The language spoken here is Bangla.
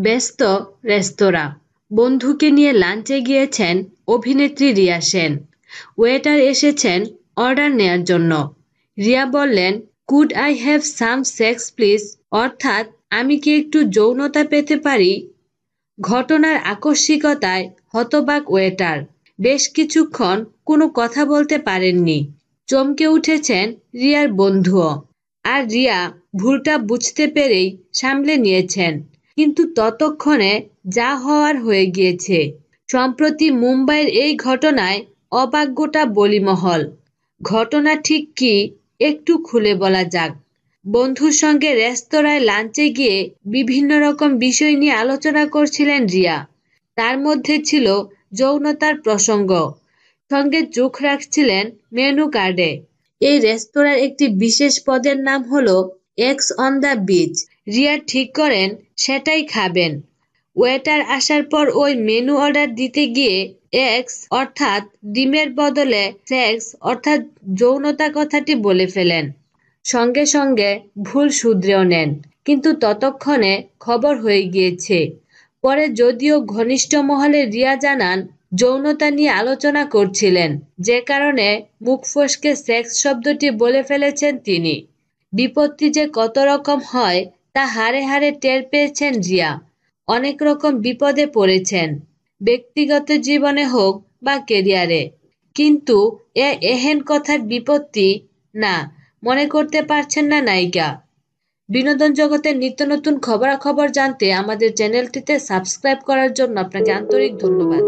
ব্যস্ত রেস্তোরাঁ। বন্ধুকে নিয়ে লাঞ্চে গিয়েছেন অভিনেত্রী রিয়া সেন। ওয়েটার এসেছেন অর্ডার নেয়ার জন্য। রিয়া বললেন, could I have some sex please, অর্থাৎ আমি কি একটু যৌনতা পেতে পারি? ঘটনার আকস্মিকতায় হতবাক ওয়েটার। বেশ কিছুক্ষণ কোনো কথা বলতে পারেননি। চমকে উঠেছেন রিয়ার বন্ধুও। আর রিয়া ভুলটা বুঝতে পেরেই সামলে নিয়েছেন। কিন্তু ততক্ষণে যা হওয়ার হয়ে গিয়েছে। সম্প্রতি মুম্বাইয়ের এই ঘটনায় অবাক গোটা বলিমহল। ঘটনা ঠিক কি একটু খুলে বলা যাক। বন্ধুর সঙ্গে রেস্তোরাঁয় লাঞ্চে গিয়ে বিভিন্ন রকম বিষয় নিয়ে আলোচনা করছিলেন রিয়া। তার মধ্যে ছিল যৌনতার প্রসঙ্গ। সঙ্গে চোখ রাখছিলেন মেনু কার্ডে। এই রেস্তোরাঁর একটি বিশেষ পদের নাম হলো x on the beach. Riya ঠিক করেন সেটাই খাবেন। ওয়েটার আসার পর ওই মেনু অর্ডার দিতে গিয়ে এক্স অর্থাৎ ডিমের বদলে সেক্স অর্থাৎ যৌনতা কথাটি বলে ফেলেন। সঙ্গে সঙ্গে ভুল শুধরেও নেন। কিন্তু ততক্ষণে খবর হয়ে গিয়েছে। পরে যদিও ঘনিষ্ঠ মহলে রিয়া জানান যৌনতা নিয়ে আলোচনা করছিলেন, যে কারণে মুখ ফসকে সেক্স শব্দটি বলে ফেলেছেন তিনি। বিপত্তি যে কত রকম হয় তা হাড়ে হাড়ে টের পেয়েছেন রিয়া। অনেক রকম বিপদে পড়েছেন, ব্যক্তিগত জীবনে হোক বা কেরিয়ারে। কিন্তু এহেন কথার বিপত্তি না মনে করতে পারছেন না নায়িকা। বিনোদন জগতের নিত্য নতুন খবরাখবর জানতে আমাদের চ্যানেলটিতে সাবস্ক্রাইব করার জন্য আপনাকে আন্তরিক ধন্যবাদ।